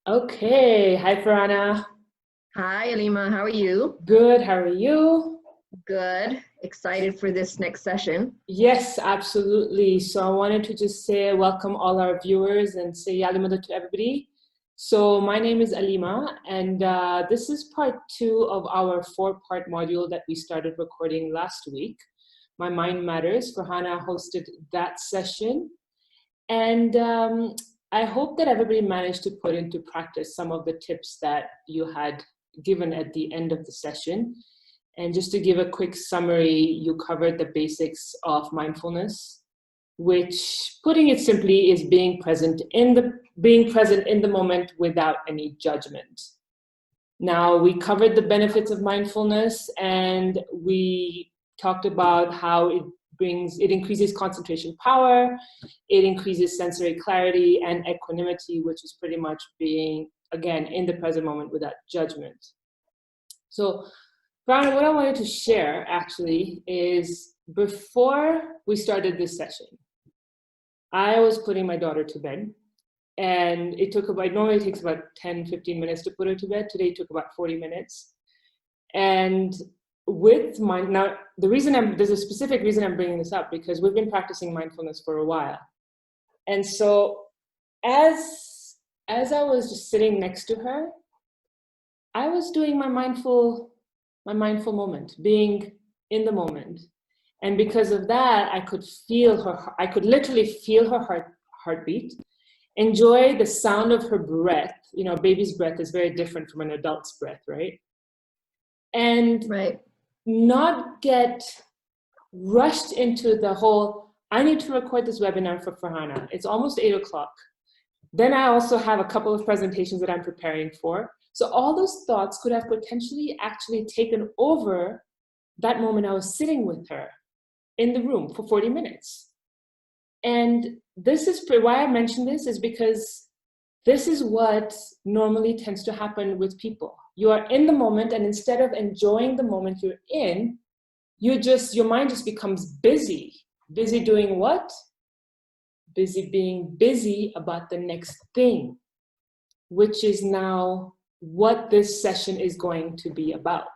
Okay. Hi, Farahana. Hi, Aleema. How are you? Good. How are you? Good. Excited for this next session. Yes, absolutely. So I wanted to just say welcome all our viewers and say Aleema to everybody. So my name is Aleema, and this is part 2 of our 4-part module that we started recording last week. My Mind Matters. Farahana hosted that session. And I hope that everybody managed to put into practice some of the tips that you had given at the end of the session. And just to give a quick summary, you covered the basics of mindfulness, which, putting it simply, is being present in the moment without any judgment. Now, we covered the benefits of mindfulness, and we talked about how it increases concentration power, it increases sensory clarity and equanimity, which is pretty much being, again, in the present moment without judgment. So, Brian, what I wanted to share actually is before we started this session, I was putting my daughter to bed, and it normally takes about 10-15 minutes to put her to bed. Today it took about 40 minutes. And now there's a specific reason I'm bringing this up, because we've been practicing mindfulness for a while. And so as I was just sitting next to her, I was doing my mindful moment, being in the moment. And because of that, I could literally feel her heartbeat, enjoy the sound of her breath. You know, a baby's breath is very different from an adult's breath, right? And Right. not get rushed into the whole, I need to record this webinar for Farahana. It's almost 8 o'clock. Then I also have a couple of presentations that I'm preparing for. So all those thoughts could have potentially actually taken over that moment I was sitting with her in the room for 40 minutes. And this is why I mention this, is because this is what normally tends to happen with people. You are in the moment, and instead of enjoying the moment you're in, your mind just becomes busy. Busy doing what? Busy being busy about the next thing, which is now what this session is going to be about.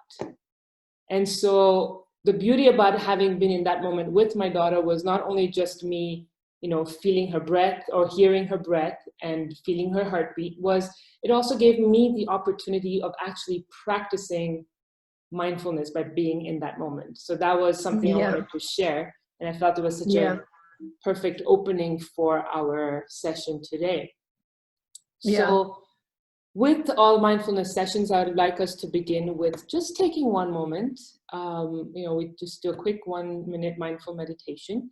And so the beauty about having been in that moment with my daughter was not only just me, feeling her breath or hearing her breath and feeling her heartbeat, was it also gave me the opportunity of actually practicing mindfulness by being in that moment. So that was something I wanted to share, and I felt it was such a perfect opening for our session today. So with all mindfulness sessions, I would like us to begin with just taking one moment. We just do a quick 1-minute mindful meditation.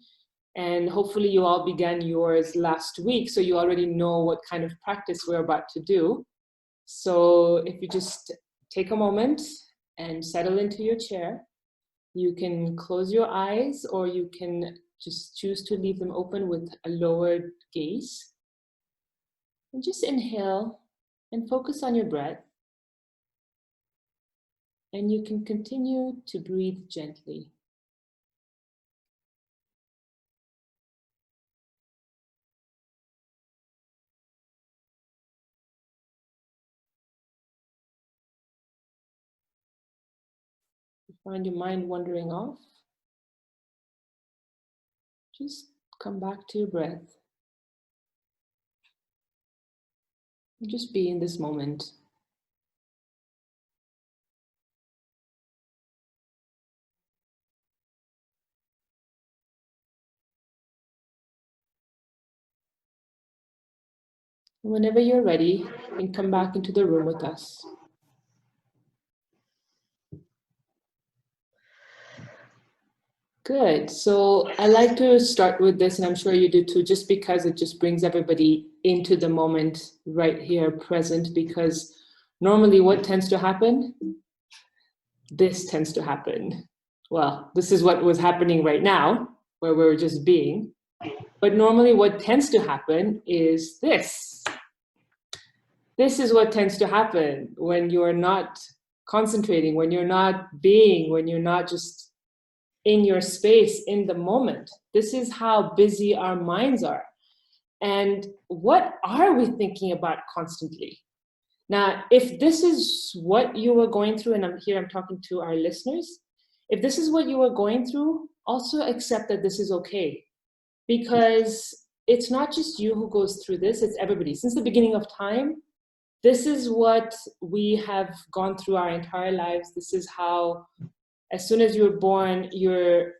And hopefully you all began yours last week, so you already know what kind of practice we're about to do. So if you just take a moment and settle into your chair, you can close your eyes, or you can just choose to leave them open with a lowered gaze. And just inhale and focus on your breath. And you can continue to breathe gently. Find your mind wandering off, just come back to your breath. And just be in this moment. Whenever you're ready, you can come back into the room with us. Good. So I like to start with this, and I'm sure you do too, just because it just brings everybody into the moment right here present, because normally what tends to happen? This tends to happen. Well, this is what was happening right now, where we're just being. But normally what tends to happen is this. This is what tends to happen when you're not concentrating, when you're not being, when you're not just in your space, in the moment. This is how busy our minds are. And what are we thinking about constantly? Now, if this is what you were going through, and I'm talking to our listeners, if this is what you were going through, also accept that this is okay. Because it's not just you who goes through this, it's everybody. Since the beginning of time, this is what we have gone through our entire lives. This is how, as soon as you're born, you're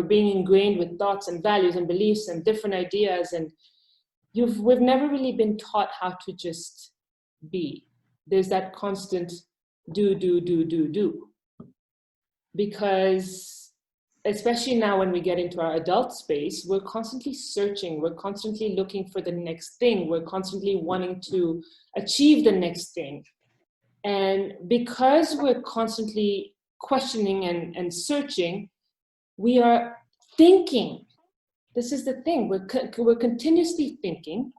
being ingrained with thoughts and values and beliefs and different ideas. And we've never really been taught how to just be. There's that constant do. Because especially now when we get into our adult space, we're constantly searching, we're constantly looking for the next thing, we're constantly wanting to achieve the next thing. And because we're constantly questioning and searching, we are thinking. This is the thing, we're continuously thinking,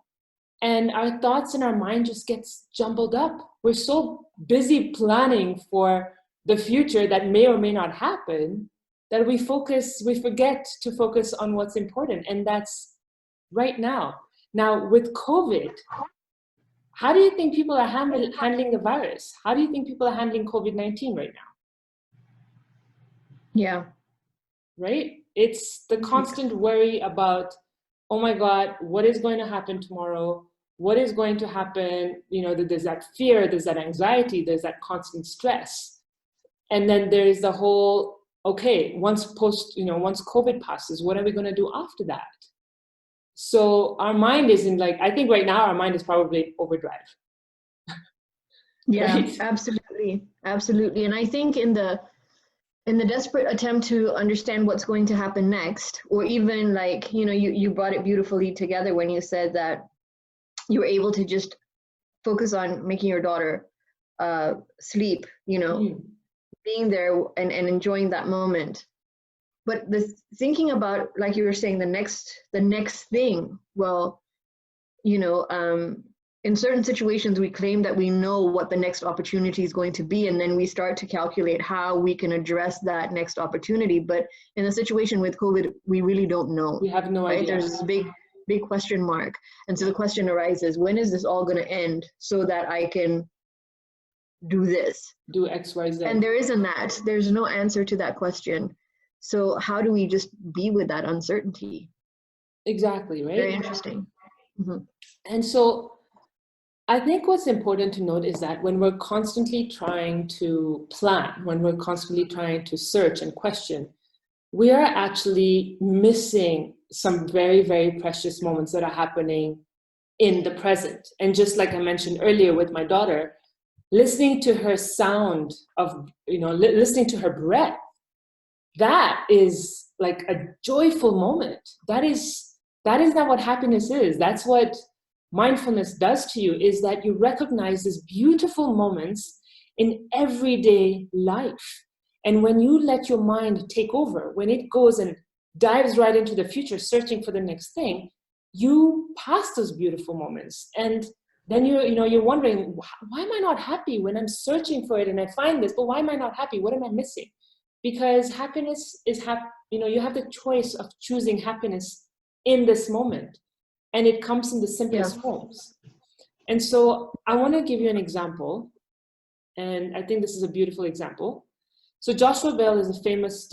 and our thoughts in our mind just gets jumbled up. We're so busy planning for the future that may or may not happen that we forget to focus on what's important, and that's right now. Now, with COVID, how do you think people are handling the virus? How do you think people are handling COVID-19 right now? Yeah. Right? It's the constant worry about, oh my God, what is going to happen tomorrow? What is going to happen? You know, there's that fear, there's that anxiety, there's that constant stress. And then there's the whole, okay, once COVID passes, what are we going to do after that? So our mind isn't like, I think right now our mind is probably overdrive. Yeah, Right? absolutely. Absolutely. And I think in the desperate attempt to understand what's going to happen next, or even like, you brought it beautifully together when you said that you were able to just focus on making your daughter sleep, being there and enjoying that moment. But thinking about, like you were saying, the next thing, well, in certain situations, we claim that we know what the next opportunity is going to be, and then we start to calculate how we can address that next opportunity. But in the situation with COVID, we really don't know. We have no idea. There's this big question mark. And so the question arises, when is this all going to end so that I can do this? Do X, Y, Z. And there isn't that. There's no answer to that question. So how do we just be with that uncertainty? Exactly, right? Very interesting. Mm-hmm. And so I think what's important to note is that when we're constantly trying to plan, when we're constantly trying to search and question, we are actually missing some very, very precious moments that are happening in the present. And just like I mentioned earlier with my daughter, listening to her sound of, listening to her breath, that is like a joyful moment. That is not what happiness is. That's what mindfulness does to you, is that you recognize these beautiful moments in everyday life. And when you let your mind take over, when it goes and dives right into the future, searching for the next thing, you pass those beautiful moments. And then you're wondering, why am I not happy when I'm searching for it and I find this, but why am I not happy? What am I missing? Because happiness is, you have the choice of choosing happiness in this moment. And it comes in the simplest forms. And so I want to give you an example. And I think this is a beautiful example. So Joshua Bell is a famous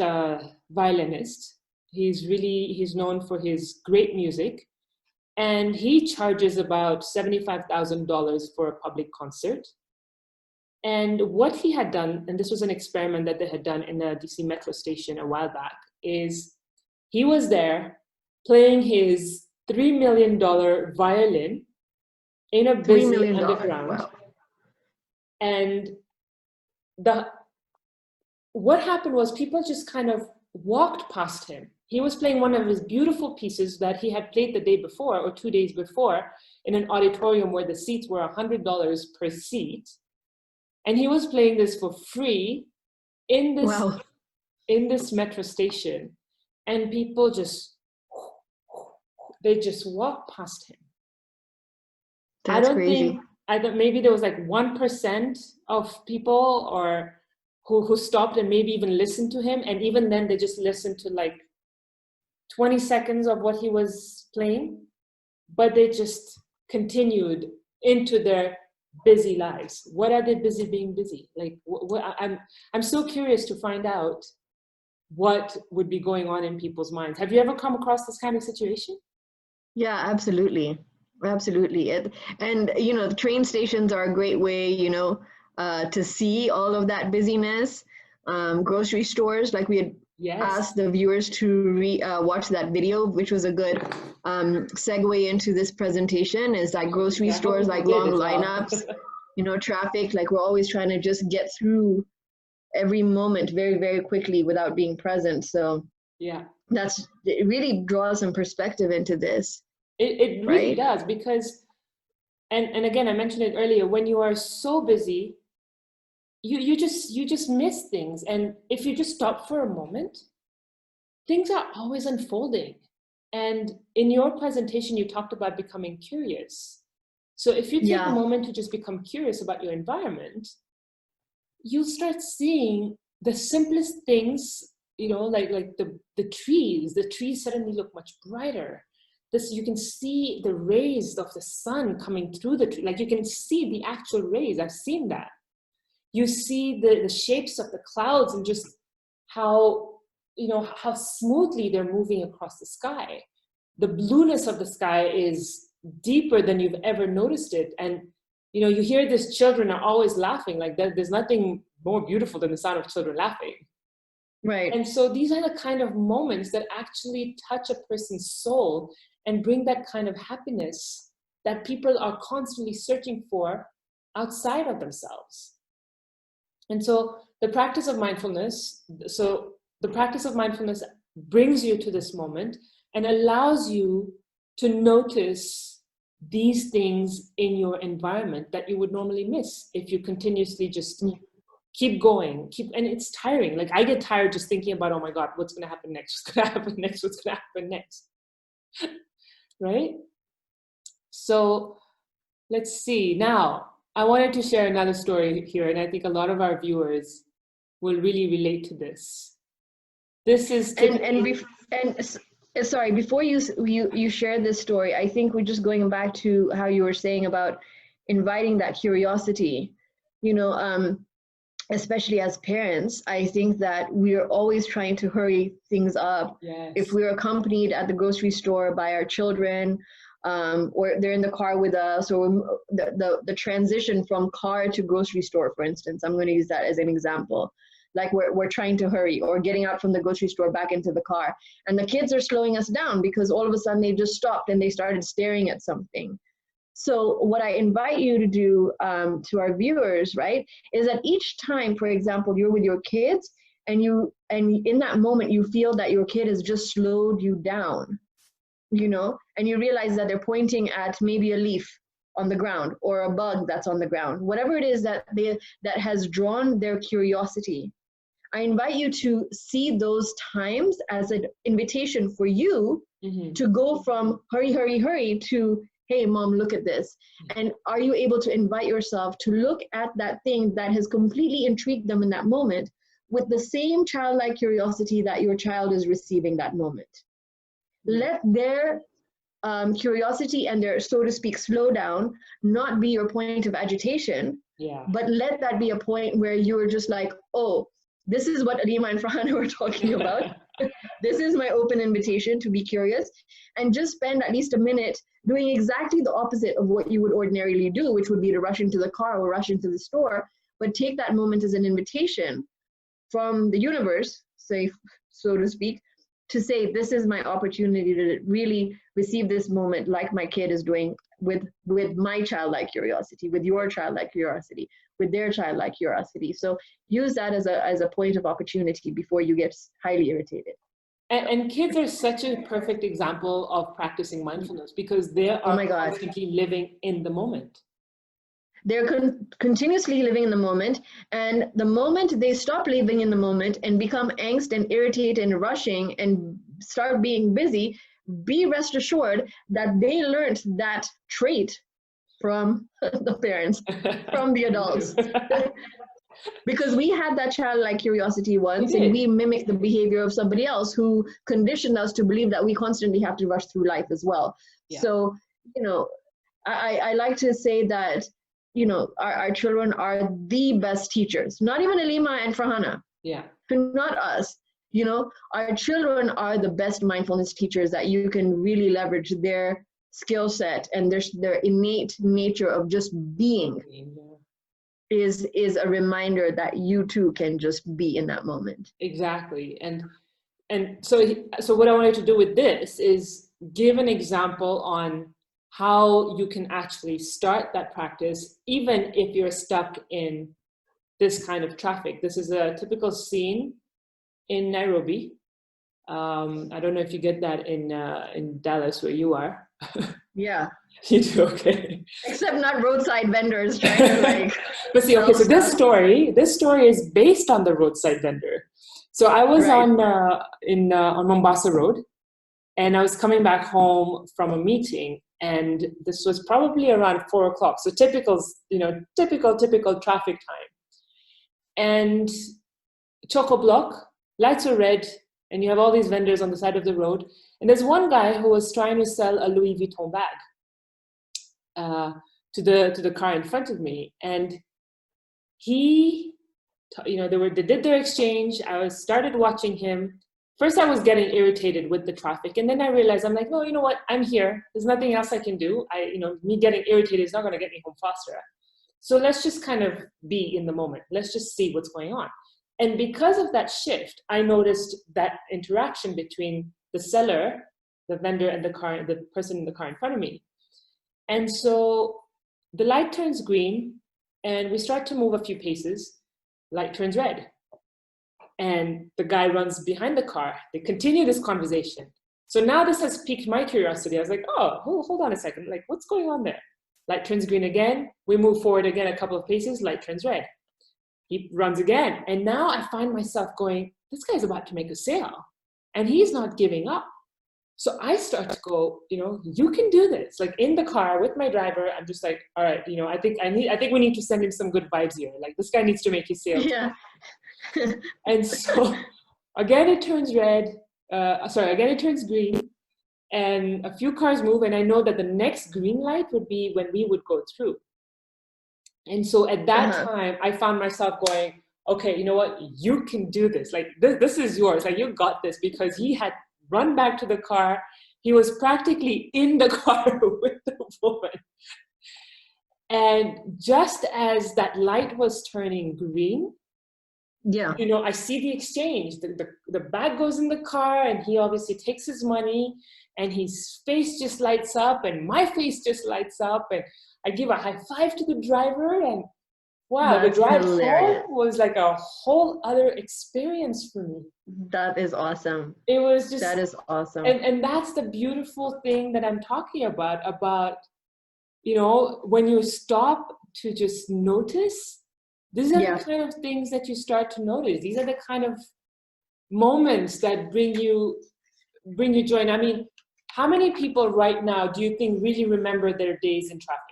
violinist. He's known for his great music. And he charges about $75,000 for a public concert. And what he had done, and this was an experiment that they had done in a DC metro station a while back, is he was there playing his $3 million violin in a busy underground. Wow. And what happened was people just kind of walked past him. He was playing one of his beautiful pieces that he had played the day before or 2 days before in an auditorium where the seats were $100 per seat. And he was playing this for free in this metro station. And people they just walked past him. That's crazy. I thought maybe there was like 1% of people or who stopped and maybe even listened to him. And even then they just listened to like 20 seconds of what he was playing, but they just continued into their busy lives? What are they busy being busy? Like, I'm so curious to find out what would be going on in people's minds. Have you ever come across this kind of situation? Yeah, absolutely. Absolutely. And, you know, the train stations are a great way, you know, to see all of that busyness. Grocery stores, like we had asked the viewers to watch that video, which was a good segue into this presentation, is that grocery stores, like long lineups, you know, traffic, like we're always trying to just get through every moment very, very quickly without being present. So yeah, it really draws some perspective into this. It really does, because, and again, I mentioned it earlier, when you are so busy, you just miss things. And if you just stop for a moment, things are always unfolding. And in your presentation, you talked about becoming curious. So if you take a moment to just become curious about your environment, you'll start seeing the simplest things, you know, like the trees suddenly look much brighter. You can see the rays of the sun coming through the tree. Like you can see the actual rays. I've seen that. You see the shapes of the clouds and just how, you know, how smoothly they're moving across the sky. The blueness of the sky is deeper than you've ever noticed it. And, you know, you hear these children are always laughing. Like there's nothing more beautiful than the sound of children laughing. Right. And so these are the kind of moments that actually touch a person's soul and bring that kind of happiness that people are constantly searching for outside of themselves. And so the practice of mindfulness brings you to this moment and allows you to notice these things in your environment that you would normally miss if you continuously just keep going, and it's tiring. Like I get tired just thinking about, oh my God, what's going to happen next? What's going to happen next? What's going to happen next? Right? So let's see. Now, I wanted to share another story here, and I think a lot of our viewers will really relate to this. This is sorry, before you share this story, I think we're just going back to how you were saying about inviting that curiosity. You know, especially as parents, I think that we're always trying to hurry things up. Yes. If we're accompanied at the grocery store by our children, or they're in the car with us, or the transition from car to grocery store, for instance, I'm going to use that as an example. Like we're trying to hurry, or getting out from the grocery store back into the car, and the kids are slowing us down because all of a sudden they just stopped and they started staring at something. So what I invite you to do, to our viewers, right, is that each time, for example, you're with your kids and in that moment you feel that your kid has just slowed you down, you know, and you realize that they're pointing at maybe a leaf on the ground or a bug that's on the ground, whatever it is that has drawn their curiosity. I invite you to see those times as an invitation for you to go from hurry, hurry, hurry to, hey, mom, look at this. And are you able to invite yourself to look at that thing that has completely intrigued them in that moment with the same childlike curiosity that your child is receiving that moment? Let their curiosity and their, so to speak, slow down not be your point of agitation, but let that be a point where you're just like, oh, this is what Aleema and Farahana were talking about. This is my open invitation to be curious, and just spend at least a minute doing exactly the opposite of what you would ordinarily do, which would be to rush into the car or rush into the store, but take that moment as an invitation from the universe, say, so to speak, to say, this is my opportunity to really receive this moment like my kid is doing with my childlike curiosity, with your childlike curiosity, with their childlike curiosity. So use that as a point of opportunity before you get highly irritated. And kids are such a perfect example of practicing mindfulness because they are constantly living in the moment. They're continuously living in the moment, and the moment they stop living in the moment and become angst and irritated and rushing and start being busy, be rest assured that they learned that trait from the parents, from the adults. Because we had that childlike curiosity once, and we mimicked the behavior of somebody else who conditioned us to believe that we constantly have to rush through life as well. So, you know, I like to say that our children are the best teachers, not even Aleema and Farahana, Yeah. not us. Our children are the best mindfulness teachers that you can really leverage their skill set and their innate nature of just being is a reminder that you too can just be in that moment. Exactly. And so what I wanted to do with this is give an example on how you can actually start that practice, even if you're stuck in this kind of traffic. This is a typical scene in Nairobi. I don't know if you get that in Dallas where you are. Yeah. You do, okay. Except not roadside vendors trying to But see, okay, so this story is based on the roadside vendor. So I was on Mombasa Road, and I was coming back home from a meeting, and this was probably around 4 o'clock. So typical traffic time. And choco block, lights are red, and you have all these vendors on the side of the road. And there's one guy who was trying to sell a Louis Vuitton bag to the car in front of me, and he, they did their exchange. I started watching him. First, I was getting irritated with the traffic, and then I realized, I'm like, no, you know what? I'm here. There's nothing else I can do. Me getting irritated is not going to get me home faster. So let's just kind of be in the moment. Let's just see what's going on. And because of that shift, I noticed that interaction between the seller, the vendor, and the person in the car in front of me. And so the light turns green, and we start to move a few paces. Light turns red. And the guy runs behind the car. They continue this conversation. So now this has piqued my curiosity. I was like, oh, hold on a second. Like, what's going on there? Light turns green again. We move forward again a couple of paces. Light turns red. He runs again. And now I find myself going, this guy's about to make a sale. And he's not giving up. So I start to go, you can do this. Like in the car with my driver, I'm just like, all right, I think we need to send him some good vibes here. Like this guy needs to make his sale. Yeah. And so again, it turns again, it turns green, and a few cars move. And I know that the next green light would be when we would go through. And so at that time, I found myself going, okay, you know what? You can do this. Like this is yours. Like you got this, because he had run back to the car. He was practically in the car with the woman. And just as that light was turning green, I see the exchange. The bag goes in the car, and he obviously takes his money, and his face just lights up, and my face just lights up, and I give a high five to the driver, and wow, the drive home was like a whole other experience for me. That is awesome. It was just, that is awesome. And that's the beautiful thing that I'm talking about, when you stop to just notice, these are the kind of things that you start to notice. These are the kind of moments that bring you joy. And I mean, how many people right now do you think really remember their days in traffic?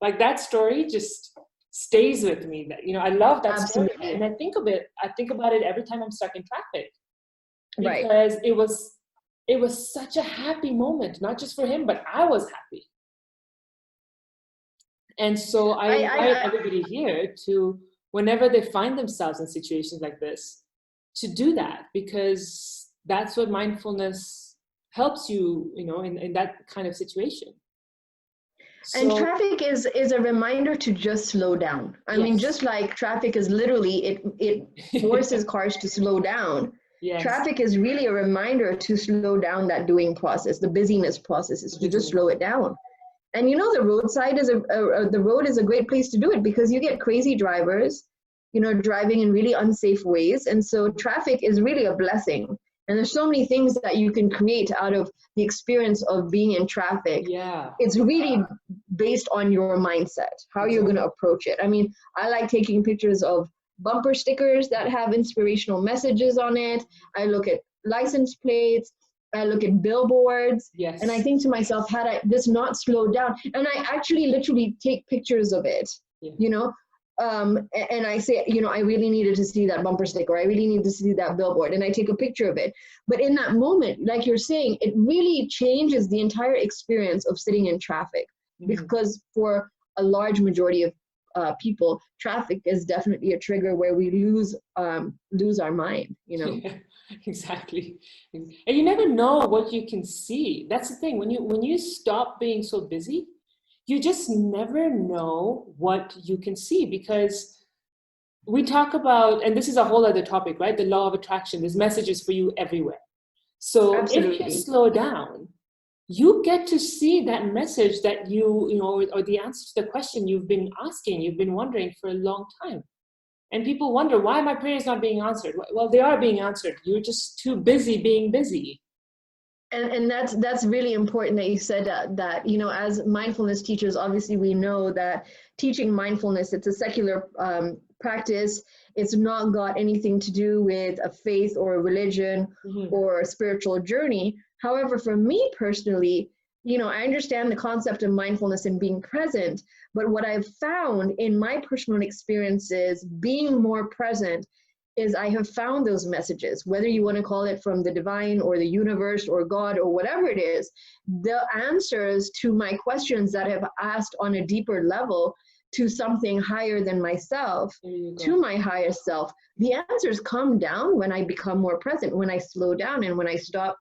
Like that story just stays with me. That I love that story, and I think about it every time I'm stuck in traffic, because it was such a happy moment, not just for him, but I was happy. And so I invite everybody here to, whenever they find themselves in situations like this, to do that, because that's what mindfulness helps you, in that kind of situation. And traffic is a reminder to just slow down. I mean, just like traffic is literally, it forces cars to slow down. Yes. Traffic is really a reminder to slow down that doing process, the busyness process, is to just slow it down. And the roadside is the road is a great place to do it, because you get crazy drivers, driving in really unsafe ways. And so traffic is really a blessing. And there's so many things that you can create out of the experience of being in traffic. Yeah. It's really based on your mindset, how you're going to approach it. I mean, I like taking pictures of bumper stickers that have inspirational messages on it. I look at license plates. I look at billboards. Yes. And I think to myself, had I this not slowed down, and I actually literally take pictures of it, and I say, I really needed to see that bumper sticker. I really need to see that billboard. And I take a picture of it. But in that moment, like you're saying, it really changes the entire experience of sitting in traffic. Mm-hmm. Because for a large majority of people, traffic is definitely a trigger where we lose our mind, you know. Yeah, exactly. And you never know what you can see. That's the thing. When you stop being so busy, you just never know what you can see, because we talk about, and this is a whole other topic, right? The law of attraction. There's messages for you everywhere. So if you Absolutely. slow down, you get to see that message that you know, or the answer to the question you've been asking, you've been wondering for a long time. And people wonder, why are my prayers not being answered? Well, they are being answered. You're just too busy being busy. And that's really important that you said that, you know, as mindfulness teachers, obviously we know that teaching mindfulness, it's a secular practice. It's not got anything to do with a faith or a religion or a spiritual journey. However, for me personally, you know, I understand the concept of mindfulness and being present, but what I've found in my personal experiences being more present is I have found those messages, whether you want to call it from the divine or the universe or God or whatever it is, the answers to my questions that I've asked on a deeper level to something higher than myself, to my higher self, the answers come down when I become more present, when I slow down and when I stop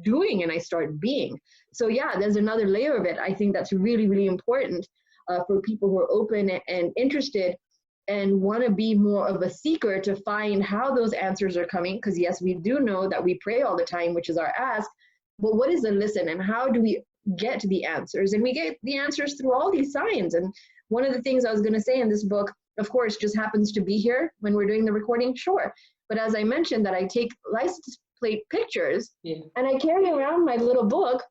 doing and I start being. So yeah, there's another layer of it. I think that's really, really important for people who are open and interested and want to be more of a seeker to find how those answers are coming. Because yes, we do know that we pray all the time, which is our ask, but what is the listen and how do we get to the answers? And we get the answers through all these signs. And one of the things I was going to say in this book, of course, just happens to be here when we're doing the recording, sure. But as I mentioned, that I take license plate pictures and I carry around my little book,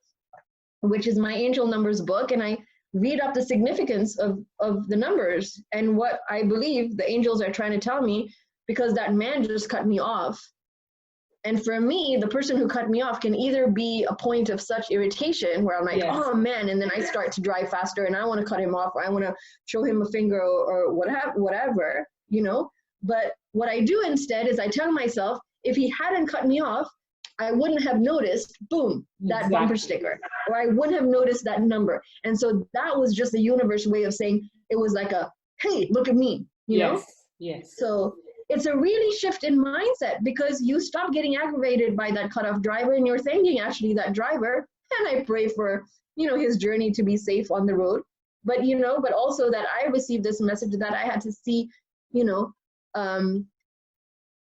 which is my angel numbers book, and I read up the significance of the numbers and what I believe the angels are trying to tell me, because that man just cut me off. And for me, the person who cut me off can either be a point of such irritation where I'm like, oh man, and then I start to drive faster and I want to cut him off, or I want to show him a finger or whatever, you know. But what I do instead is I tell myself, if he hadn't cut me off, I wouldn't have noticed, boom, that bumper sticker, or I wouldn't have noticed that number. And so that was just the universe way of saying, it was like a, hey, look at me, you know? Yes. So it's a really shift in mindset, because you stop getting aggravated by that cutoff driver and you're thanking actually that driver. And I pray for, you know, his journey to be safe on the road. But, you know, but also that I received this message that I had to see, you know,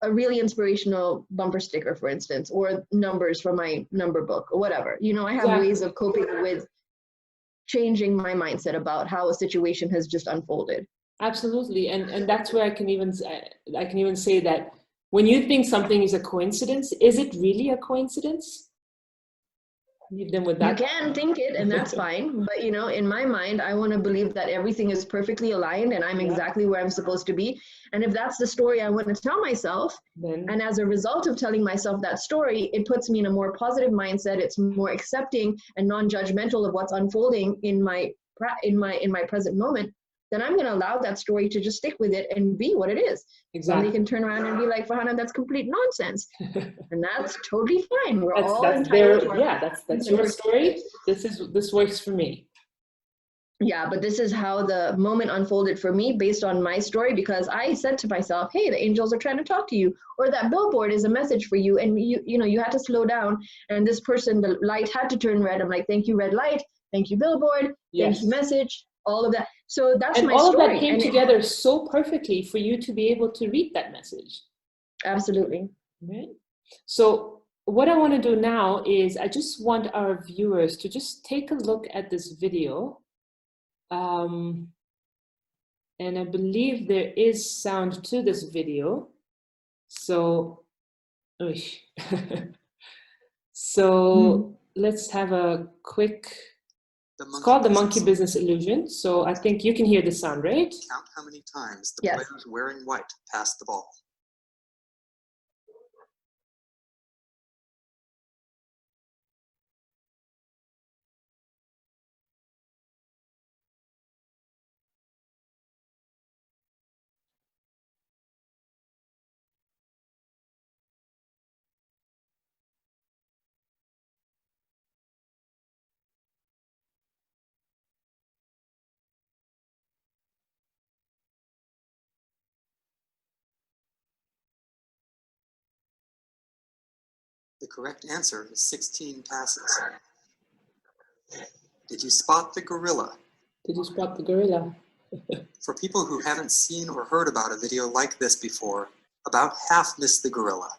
a really inspirational bumper sticker, for instance, or numbers from my number book or whatever. You know, I have ways of coping with changing my mindset about how a situation has just unfolded. Absolutely. And that's where I can even say that when you think something is a coincidence, is it really a coincidence? Leave them with that. You can think it, and that's fine. But, you know, in my mind, I want to believe that everything is perfectly aligned and I'm exactly where I'm supposed to be. And if that's the story I want to tell myself, and as a result of telling myself that story, it puts me in a more positive mindset. It's more accepting and non-judgmental of what's unfolding in my present moment, then I'm going to allow that story to just stick with it and be what it is. Somebody can turn around and be like, Farahana, that's complete nonsense. And that's totally fine. We're all entitled to that's your story. This works for me. Yeah, but this is how the moment unfolded for me based on my story, because I said to myself, hey, the angels are trying to talk to you, or that billboard is a message for you, and you know, you had to slow down, and this person, the light had to turn red. I'm like, thank you, red light, thank you, billboard, thank you, message, all of that. So that's my story. And all of that came together so perfectly for you to be able to read that message. Absolutely. Right. So what I want to do now is I just want our viewers to just take a look at this video. And I believe there is sound to this video. So, so let's have a quick, it's called the monkey business illusion. So I think you can hear the sound, right? Count how many times the players wearing white passed the ball. The correct answer is 16 passes. Did you spot the gorilla? Did you spot the gorilla? For people who haven't seen or heard about a video like this before, about half missed the gorilla.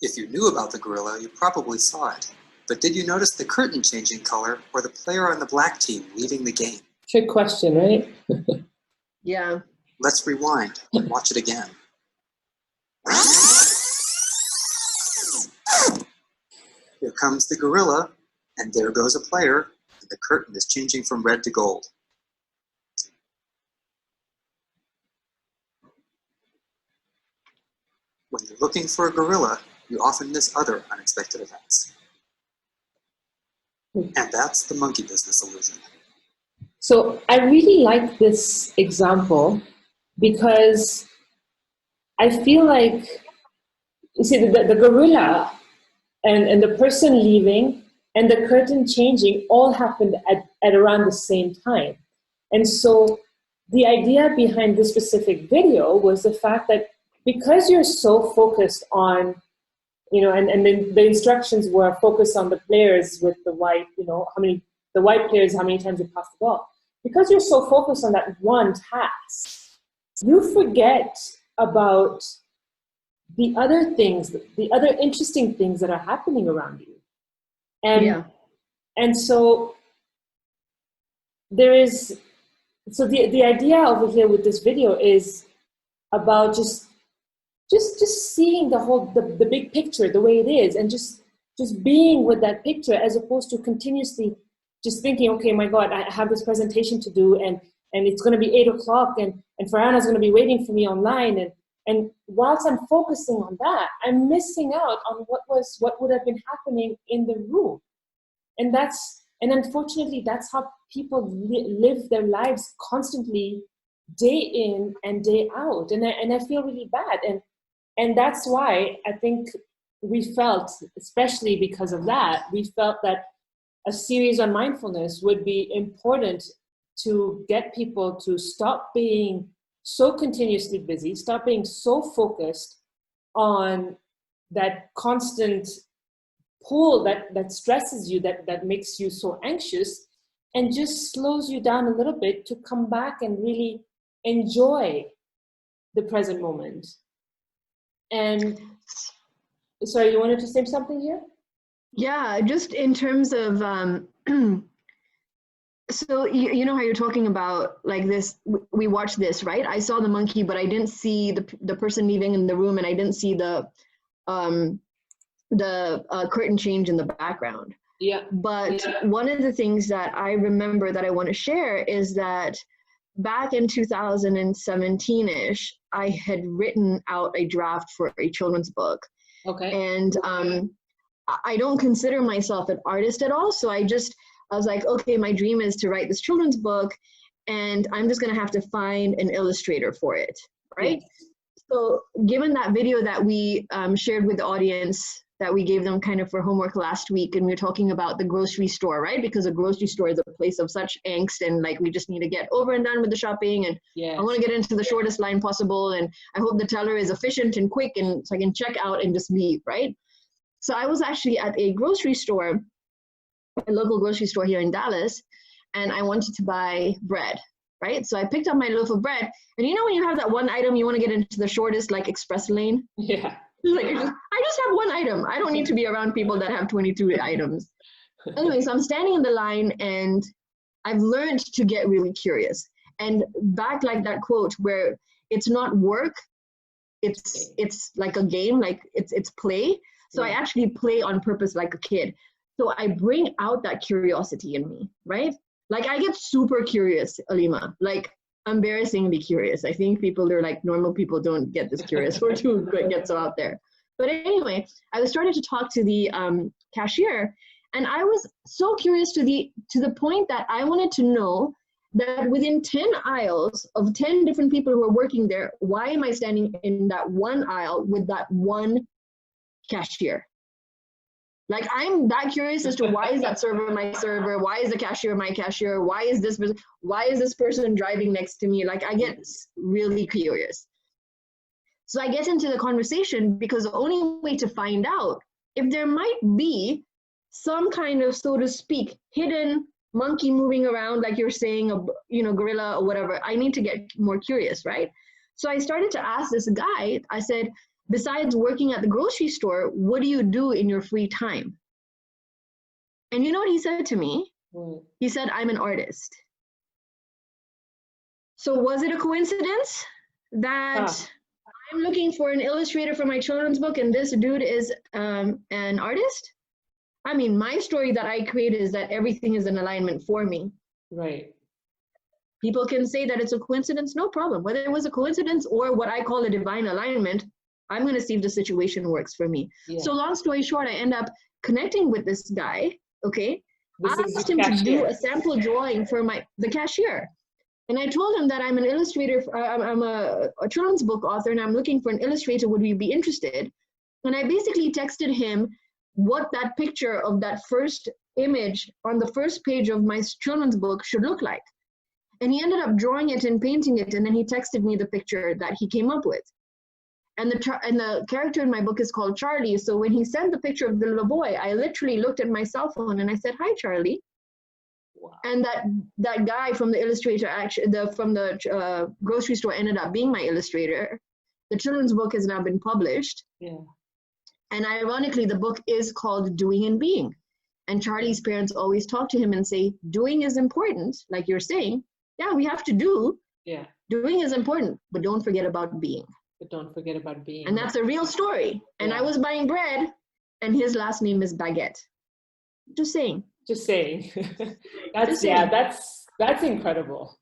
If you knew about the gorilla, you probably saw it. But did you notice the curtain changing color or the player on the black team leaving the game? Trick question, right? Yeah. Let's rewind and watch it again. Here comes the gorilla, and there goes a player, and the curtain is changing from red to gold. When you're looking for a gorilla, you often miss other unexpected events. And that's the monkey business illusion. So I really like this example because I feel like, you see, the gorilla and the person leaving and the curtain changing all happened at around the same time. And so the idea behind this specific video was the fact that because you're so focused on, and then the instructions were focused on the players with the white, the white players, how many times they pass the ball. Because you're so focused on that one task, you forget about the other things, the other interesting things that are happening around you. And so the idea over here with this video is about just seeing the big picture the way it is, and just being with that picture, as opposed to continuously just thinking, okay, my God, I have this presentation to do, and it's going to be 8 o'clock, and Farahana's going to be waiting for me online, and whilst I'm focusing on that, I'm missing out on what would have been happening in the room. And unfortunately, that's how people live their lives constantly, day in and day out. And I feel really bad. And that's why I think we felt, especially because of that, we felt that a series on mindfulness would be important to get people to stop being so continuously busy, stop being so focused on that constant pull that stresses you, that makes you so anxious, and just slows you down a little bit to come back and really enjoy the present moment. And sorry, you wanted to say something here? Yeah, just in terms of, so you know how you're talking about like this, we watched this, right? I saw the monkey, but I didn't see the person leaving in the room, and I didn't see the curtain change in the background. Yeah. But one of the things that I remember that I want to share is that back in 2017-ish, I had written out a draft for a children's book. Okay. And I don't consider myself an artist at all. So I was like, okay, my dream is to write this children's book, and I'm just going to have to find an illustrator for it, right? Yes. So given that video that we shared with the audience, that we gave them kind of for homework last week, and we were talking about the grocery store, right? Because a grocery store is a place of such angst, and like we just need to get over and done with the shopping, and I want to get into the shortest line possible, and I hope the teller is efficient and quick, and so I can check out and just leave, right? So I was actually at a grocery store, a local grocery store here in Dallas, and I wanted to buy bread, right? So I picked up my loaf of bread, and you know when you have that one item you want to get into the shortest like express lane? Yeah. Like, I just have one item. I don't need to be around people that have 22 items. Anyway, so I'm standing in the line, and I've learned to get really curious. And back like that quote where it's not work, it's like a game, like it's play. So I actually play on purpose like a kid. So I bring out that curiosity in me, right? Like I get super curious, Aleema, like embarrassingly curious. I think people are like, normal people don't get this curious or to get so out there. But anyway, I was starting to talk to the cashier, and I was so curious to the point that I wanted to know that within 10 aisles of 10 different people who are working there, why am I standing in that one aisle with that one cashier? Like I'm that curious as to why is that server my server? Why is the cashier my cashier? Why is this person driving next to me? Like I get really curious. So I get into the conversation because the only way to find out if there might be some kind of, so to speak, hidden monkey moving around, like you're saying, a gorilla or whatever, I need to get more curious, right? So I started to ask this guy, I said, besides working at the grocery store, what do you do in your free time? And you know what he said to me? He said, I'm an artist. So was it a coincidence that I'm looking for an illustrator for my children's book and this dude is an artist? I mean, my story that I create is that everything is in alignment for me. Right. People can say that it's a coincidence, no problem. Whether it was a coincidence or what I call a divine alignment, I'm going to see if the situation works for me. Yeah. So long story short, I end up connecting with this guy, okay? I asked him to do a sample drawing for the cashier. And I told him that I'm an illustrator, I'm a children's book author, and I'm looking for an illustrator, would you be interested? And I basically texted him what that picture of that first image on the first page of my children's book should look like. And he ended up drawing it and painting it, and then he texted me the picture that he came up with. And the character in my book is called Charlie. So when he sent the picture of the little boy, I literally looked at my cell phone and I said, "Hi, Charlie." Wow. And that guy from the illustrator, from the grocery store, ended up being my illustrator. The children's book has now been published. Yeah. And ironically, the book is called Doing and Being. And Charlie's parents always talk to him and say, doing is important, like you're saying. Yeah, we have to do. Yeah. Doing is important, but don't forget about being. But don't forget about being. And that's a real story. And I was buying bread, and his last name is Baguette. Just saying. Just saying. That's incredible.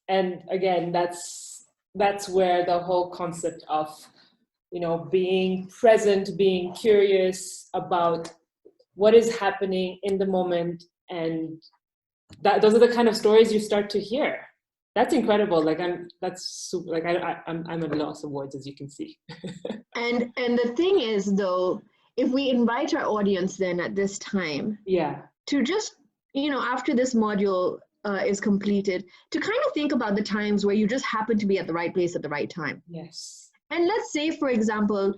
And again, that's where the whole concept of, being present, being curious about what is happening in the moment, and those are the kind of stories you start to hear. That's incredible. I'm at a loss of words, as you can see. and the thing is, though, if we invite our audience then at this time, to just, after this module is completed, to kind of think about the times where you just happen to be at the right place at the right time. Yes. And let's say, for example,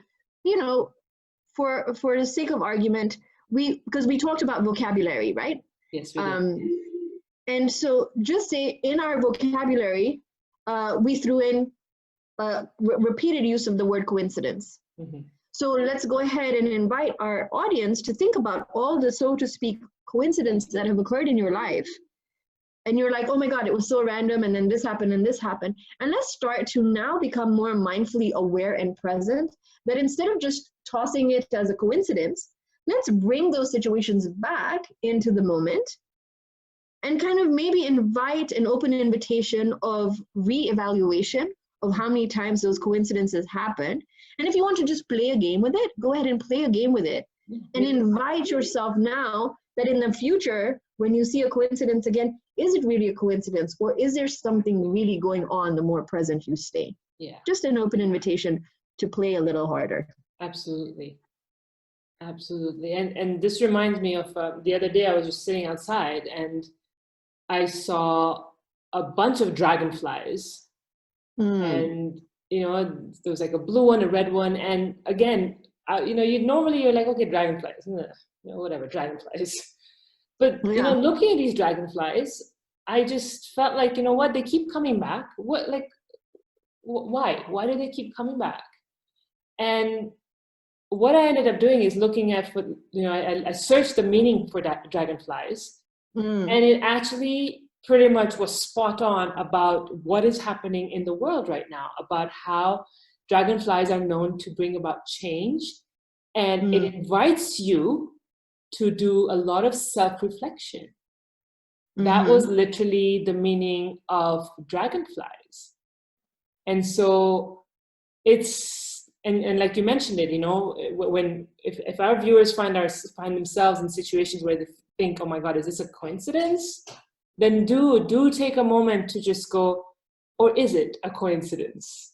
for the sake of argument, because we talked about vocabulary, right? Yes, we did. And so just say in our vocabulary, we threw in repeated use of the word coincidence. Mm-hmm. So let's go ahead and invite our audience to think about all the, so to speak, coincidences that have occurred in your life. And you're like, oh my God, it was so random, and then this happened and this happened. And let's start to now become more mindfully aware and present, that instead of just tossing it as a coincidence, let's bring those situations back into the moment and kind of maybe invite an open invitation of reevaluation of how many times those coincidences happen. And if you want to just play a game with it, go ahead and play a game with it. And invite yourself now that in the future, when you see a coincidence again, is it really a coincidence, or is there something really going on the more present you stay? Yeah. Just an open invitation to play a little harder. Absolutely. Absolutely. And this reminds me of the other day I was just sitting outside and I saw a bunch of dragonflies. And, there was like a blue one, a red one. And again, you're like, okay, dragonflies, whatever, dragonflies. But, looking at these dragonflies, I just felt like, what, they keep coming back. Why? Why do they keep coming back? And what I ended up doing is looking at, I searched the meaning for that dragonflies. And it actually pretty much was spot on about what is happening in the world right now, about how dragonflies are known to bring about change. And it invites you to do a lot of self-reflection. That was literally the meaning of dragonflies. And so it's, and like you mentioned it, if our viewers find themselves in situations where they think, oh my God, is this a coincidence? Then do take a moment to just go, or is it a coincidence?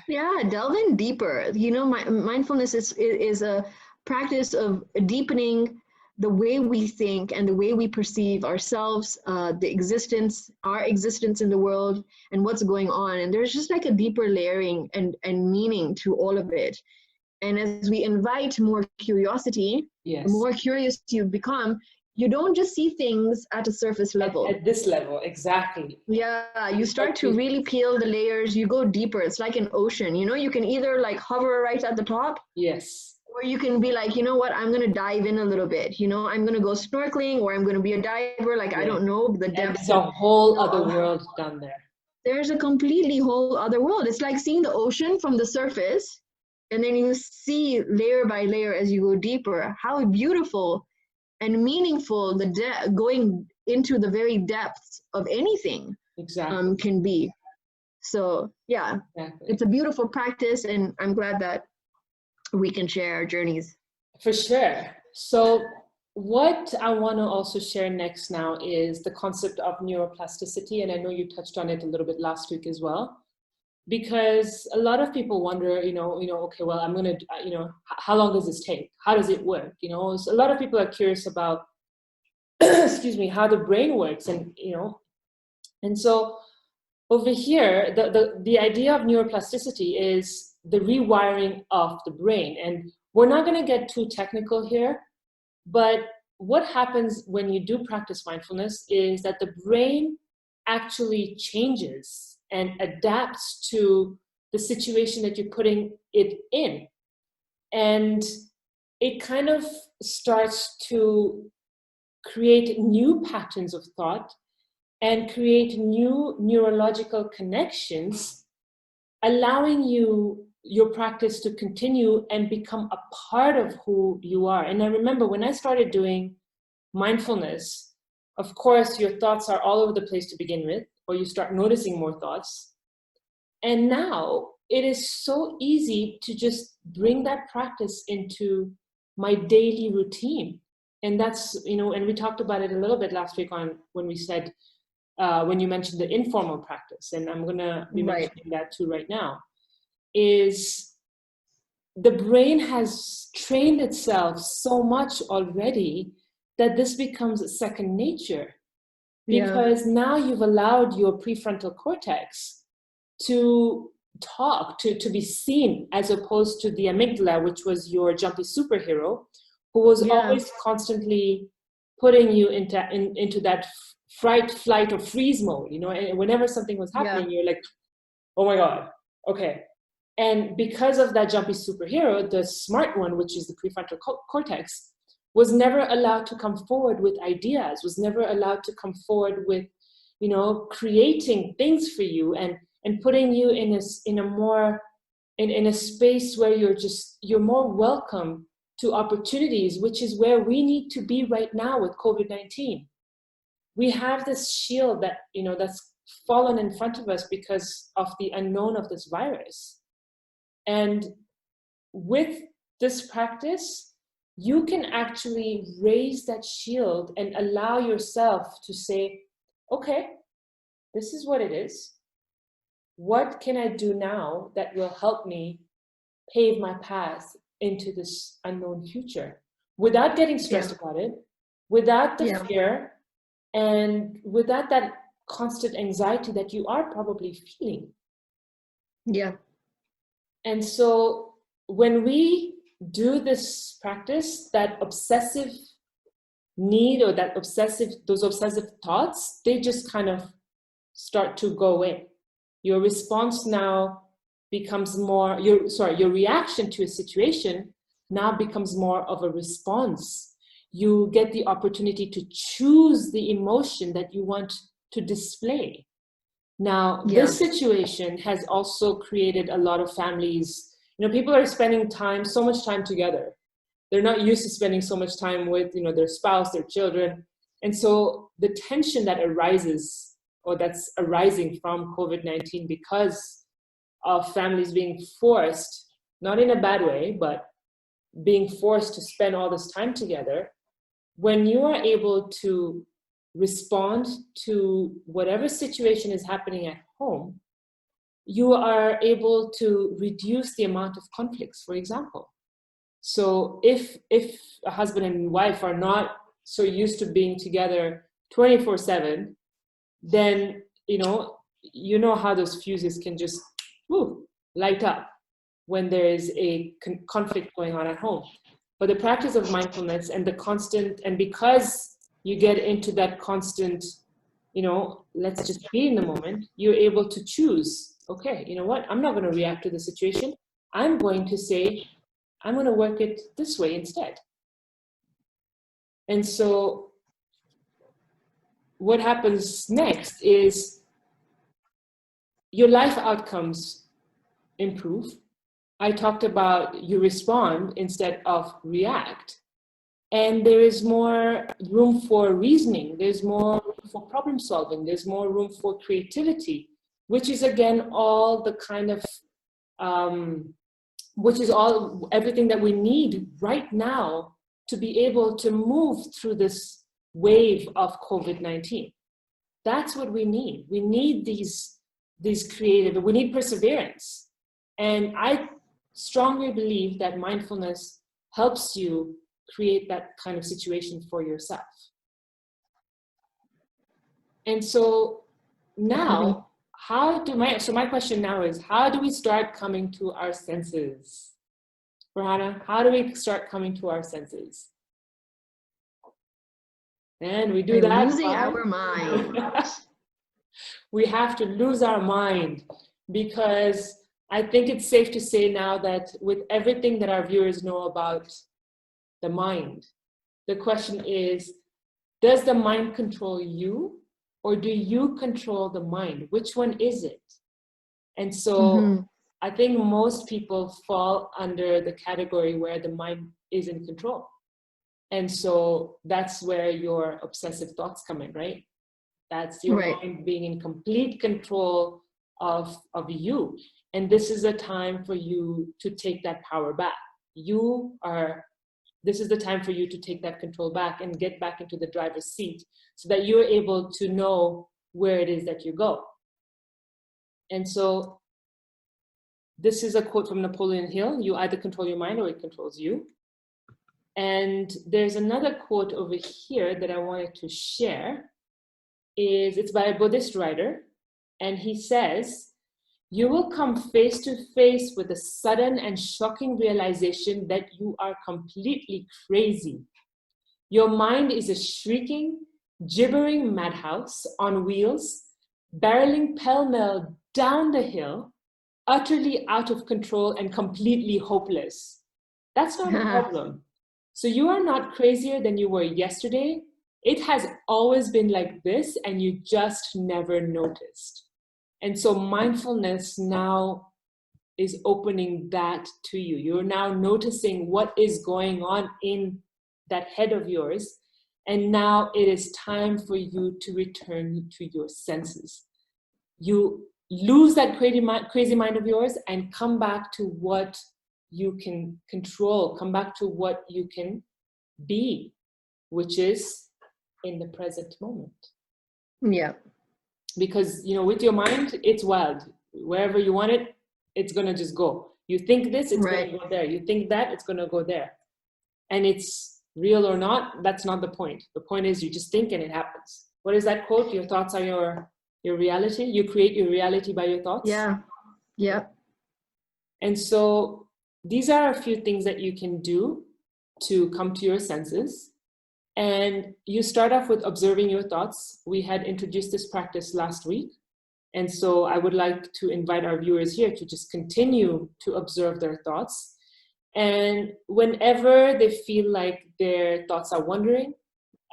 Yeah, delve in deeper. Mindfulness is a practice of deepening the way we think and the way we perceive ourselves, our existence in the world, and what's going on. And there's just like a deeper layering and meaning to all of it. And as we invite more curiosity, Yes. the more curious you become, you don't just see things at a surface level. At this level, exactly. Yeah, you start to really peel the layers, you go deeper. It's like an ocean, you know, you can either like hover right at the top. Yes. Or you can be like, you know what, I'm going to dive in a little bit, you know, I'm going to go snorkeling, or I'm going to be a diver, like, I don't know, the depths. There's a whole other world down there. There's a completely whole other world. It's like seeing the ocean from the surface, and then you see layer by layer as you go deeper, how beautiful and meaningful going into the very depths of anything exactly. Can be. So yeah, exactly. It's a beautiful practice, and I'm glad that we can share our journeys. For sure. So what I want to also share next now is the concept of neuroplasticity. And I know you touched on it a little bit last week as well, because a lot of people wonder, okay, well, I'm going to, how long does this take? How does it work? So a lot of people are curious about, excuse me, how the brain works. And so over here, the idea of neuroplasticity is the rewiring of the brain. And we're not going to get too technical here, but what happens when you do practice mindfulness is that the brain actually changes and adapts to the situation that you're putting it in. And it kind of starts to create new patterns of thought and create new neurological connections, allowing your practice to continue and become a part of who you are. And I remember when I started doing mindfulness, of course, your thoughts are all over the place to begin with, or you start noticing more thoughts. And now it is so easy to just bring that practice into my daily routine. And that's, and we talked about it a little bit last week when we said, when you mentioned the informal practice, and I'm going to be mentioning that too right now, is the brain has trained itself so much already that this becomes second nature, because now you've allowed your prefrontal cortex to talk, to be seen, as opposed to the amygdala, which was your jumpy superhero, who was always constantly putting you into that fright, flight, or freeze mode, and whenever something was happening, you're like, oh my God, okay. And because of that jumpy superhero, the smart one, which is the prefrontal cortex, was never allowed to come forward with ideas, was never allowed to come forward with, creating things for you and putting you in a space where you're more welcome to opportunities, which is where we need to be right now with COVID-19. We have this shield that, that's fallen in front of us because of the unknown of this virus. And with this practice, you can actually raise that shield and allow yourself to say, okay, this is what it is. What can I do now that will help me pave my path into this unknown future without getting stressed about it, without the fear, and without that constant anxiety that you are probably feeling. Yeah. And so when we do this practice, that obsessive need or those obsessive thoughts, they just kind of start to go away. Your response now becomes more, your reaction to a situation now becomes more of a response. You get the opportunity to choose the emotion that you want to display. Now, this situation has also created a lot of families, people are spending so much time together. They're not used to spending so much time with, their spouse, their children. And so the tension that arises, or that's arising from COVID-19 because of families being forced, not in a bad way, but being forced to spend all this time together, when you are able to respond to whatever situation is happening at home, you are able to reduce the amount of conflicts, for example. So if a husband and wife are not so used to being together 24/7, then you know how those fuses can just light up when there is a conflict going on at home. But the practice of mindfulness and the constant, and because you get into that constant, let's just be in the moment, you're able to choose, okay, you know what, I'm not going to react to the situation. I'm going to say, I'm going to work it this way instead. And so what happens next is your life outcomes improve. I talked about you respond instead of react. And there is more room for reasoning. There's more room for problem solving. There's more room for creativity, which is again all the kind of, which is all everything that we need right now to be able to move through this wave of COVID-19. That's what we need. We need these creative, we need perseverance. And I strongly believe that mindfulness helps you create that kind of situation for yourself. And so now, my question now is, how do we start coming to our senses? Farahana, how do we start coming to our senses? And we do that losing our mind. We have to lose our mind, because I think it's safe to say now that with everything that our viewers know about the mind, the question is, does the mind control you, or do you control the mind? Which one is it? And so I think most people fall under the category where the mind is in control. And so that's where your obsessive thoughts come in, right? That's your mind being in complete control of you. And this is a time for you to take that power back. This is the time for you to take that control back and get back into the driver's seat, so that you're able to know where it is that you go. And so this is a quote from Napoleon Hill: you either control your mind or it controls you. And there's another quote over here that I wanted to share. It's by a Buddhist writer, and he says, "You will come face to face with a sudden and shocking realization that you are completely crazy. Your mind is a shrieking, gibbering madhouse on wheels, barreling pell-mell down the hill, utterly out of control and completely hopeless. That's not a problem. So you are not crazier than you were yesterday. It has always been like this, and you just never noticed." And so mindfulness now is opening that to you. You're now noticing what is going on in that head of yours. And now it is time for you to return to your senses. You lose that crazy mind of yours and come back to what you can control, come back to what you can be, which is in the present moment. Yeah. Because, with your mind, it's wild. Wherever you want it, it's going to just go. You think this, it's going to go there. You think that, it's going to go there. And it's real or not, that's not the point. The point is you just think and it happens. What is that quote? Your thoughts are your reality. You create your reality by your thoughts. Yeah. Yeah. And so these are a few things that you can do to come to your senses. And you start off with observing your thoughts. We had introduced this practice last week. And so I would like to invite our viewers here to just continue to observe their thoughts. And whenever they feel like their thoughts are wandering,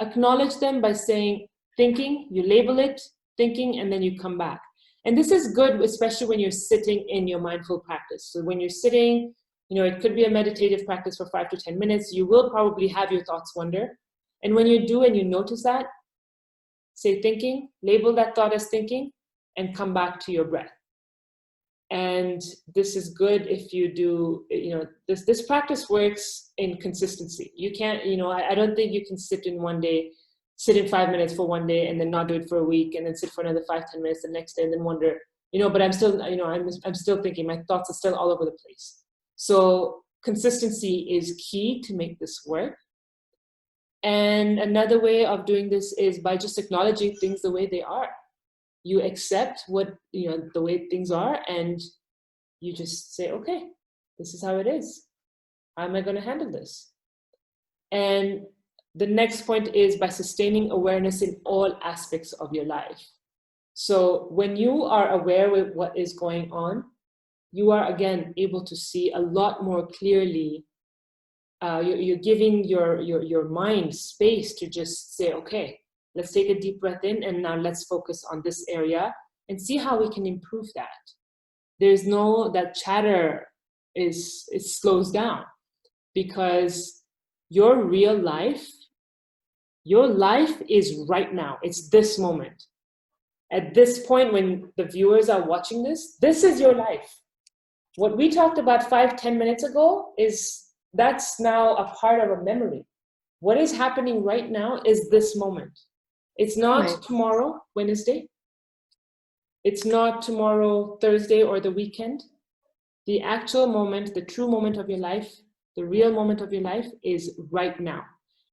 acknowledge them by saying, thinking, you label it, thinking, and then you come back. And this is good, especially when you're sitting in your mindful practice. So when you're sitting, it could be a meditative practice for 5 to 10 minutes. You will probably have your thoughts wander. And when you do and you notice that, say thinking, label that thought as thinking, and come back to your breath. And this is good if you do, this practice works in consistency. You can't, I don't think you can sit in 5 minutes for one day and then not do it for a week, and then sit for another 5-10 minutes the next day and then wonder, but I'm still, I'm still thinking, my thoughts are still all over the place. So consistency is key to make this work. And another way of doing this is by just acknowledging things the way they are. You accept what, the way things are, and you just say, okay, this is how it is. How am I going to handle this? And the next point is by sustaining awareness in all aspects of your life. So when you are aware with what is going on, you are again able to see a lot more clearly. You're giving your mind space to just say, okay, let's take a deep breath in, and now let's focus on this area and see how we can improve that. There's that chatter slows down, because your real life, is right now. It's this moment. At this point, when the viewers are watching this is your life. What we talked about 5-10 minutes ago that's now a part of a memory. What is happening right now is this moment. It's not Right. tomorrow, Wednesday. It's not tomorrow, Thursday, or the weekend. The actual moment, the true moment of your life, the real moment of your life is right now.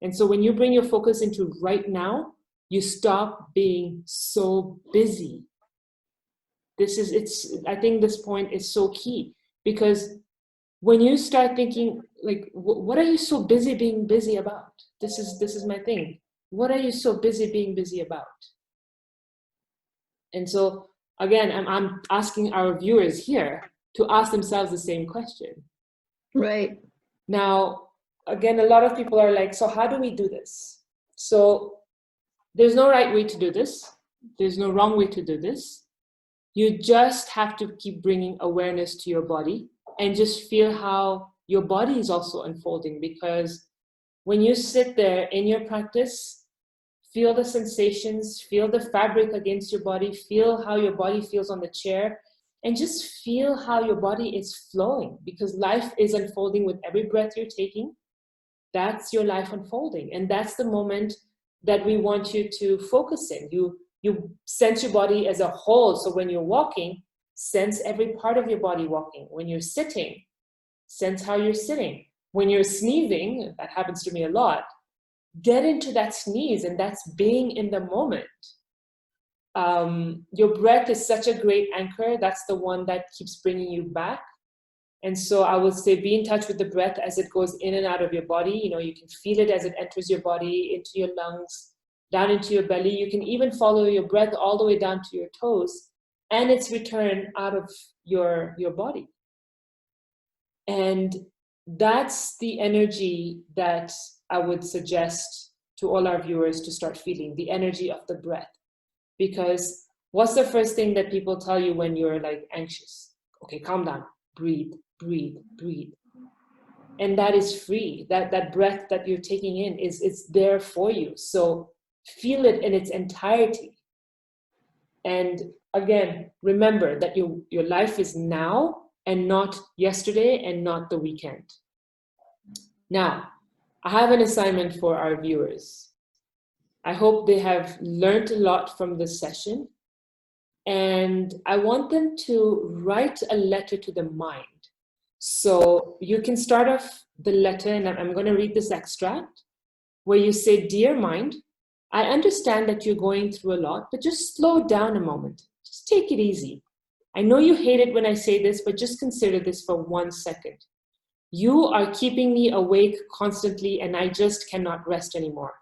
And so when you bring your focus into right now, you stop being so busy. I think this point is so key, because when you start thinking, like, what are you so busy being busy about? This is my thing. What are you so busy being busy about? And so again, I'm asking our viewers here to ask themselves the same question. Right. Now, again, a lot of people are like, so how do we do this? So there's no right way to do this. There's no wrong way to do this. You just have to keep bringing awareness to your body and just feel how your body is also unfolding. Because when you sit there in your practice, feel the sensations, feel the fabric against your body, feel how your body feels on the chair, and just feel how your body is flowing, because life is unfolding with every breath you're taking. That's your life unfolding. And that's the moment that we want you to focus in. You sense your body as a whole. So when you're walking, sense every part of your body walking. When you're sitting, sense how you're sitting. When you're sneezing, that happens to me a lot, get into that sneeze, and that's being in the moment. Your breath is such a great anchor. That's the one that keeps bringing you back. And so I would say be in touch with the breath as it goes in and out of your body. You can feel it as it enters your body, into your lungs, down into your belly. You can even follow your breath all the way down to your toes and its return out of your body. And that's the energy that I would suggest to all our viewers to start feeling, the energy of the breath. Because what's the first thing that people tell you when you're like anxious? Okay, calm down, breathe, breathe, breathe. And that is free. That breath that you're taking in it's there for you. So feel it in its entirety. And again, remember that your life is now and not yesterday and not the weekend. Now, I have an assignment for our viewers. I hope they have learned a lot from this session. And I want them to write a letter to the mind. So you can start off the letter, and I'm going to read this extract, where you say, "Dear mind, I understand that you're going through a lot, but just slow down a moment. Just take it easy. I know you hate it when I say this, but just consider this for 1 second. You are keeping me awake constantly, and I just cannot rest anymore.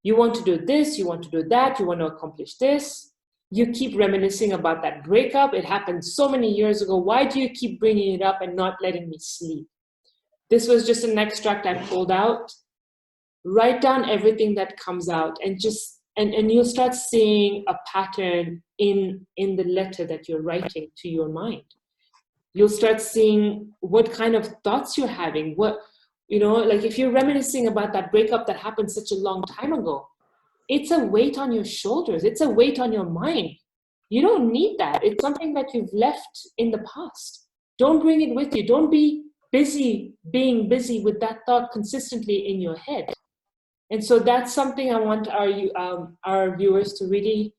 You want to do this, you want to do that, you want to accomplish this. You keep reminiscing about that breakup. It happened so many years ago. Why do you keep bringing it up and not letting me sleep?" This was just an extract I pulled out. Write down everything that comes out, and you'll start seeing a pattern in the letter that you're writing to your mind. You'll start seeing what kind of thoughts you're having. Like if you're reminiscing about that breakup that happened such a long time ago, it's a weight on your shoulders. It's a weight on your mind. You don't need that. It's something that you've left in the past. Don't bring it with you. Don't be being busy with that thought consistently in your head. And so that's something I want our viewers to really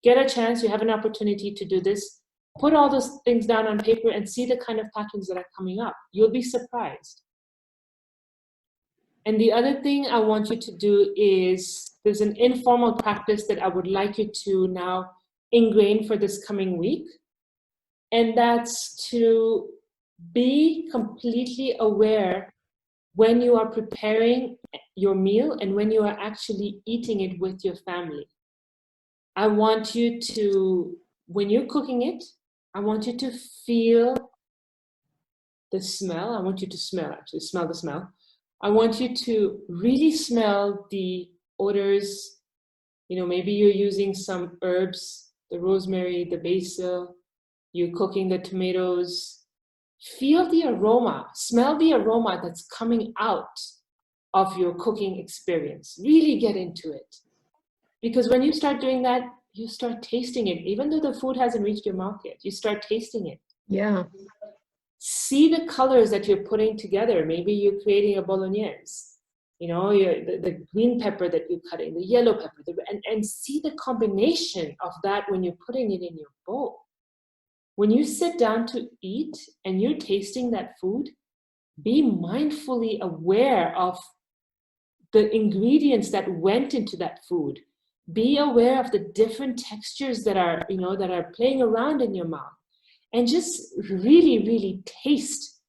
get a chance. You have an opportunity to do this. put all those things down on paper and see the kind of patterns that are coming up. You'll be surprised. And the other thing I want you to do is, there's an informal practice that I would like you to now ingrain for this coming week. And that's to be completely aware when you are preparing your meal and when you are actually eating it with your family. I want you to, when you're cooking it, I want you to feel the smell. I want you to smell, actually, smell the smell. I want you to really smell the odors. You know, maybe you're using some herbs, the rosemary, the basil, you're cooking the tomatoes. Feel the aroma, smell the aroma that's coming out of your cooking experience. Really get into it. Because when you start doing that, you start tasting it. Even though the food hasn't reached your mouth yet, you start tasting it. Yeah. See the colors that you're putting together. Maybe you're creating a bolognese. You know, the green pepper that you're cutting, the yellow pepper, and see the combination of that when you're putting it in your bowl. When you sit down to eat and you're tasting that food, be mindfully aware of the ingredients that went into that food. Be aware of the different textures that are, you know, that are playing around in your mouth. And just really, really taste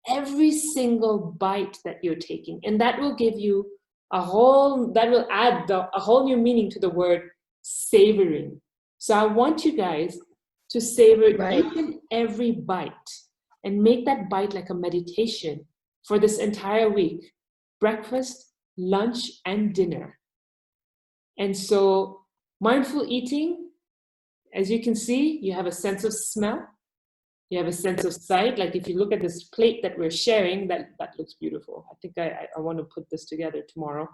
every single bite that you're taking. And that will give you that will add a whole new meaning to the word savoring. So I want you guys to savor each and every bite and make that bite like a meditation for this entire week. Breakfast, lunch, and dinner. And so mindful eating, as you can see, you have a sense of smell. You have a sense of sight. Like if you look at this plate that we're sharing, that looks beautiful. I think I want to put this together tomorrow.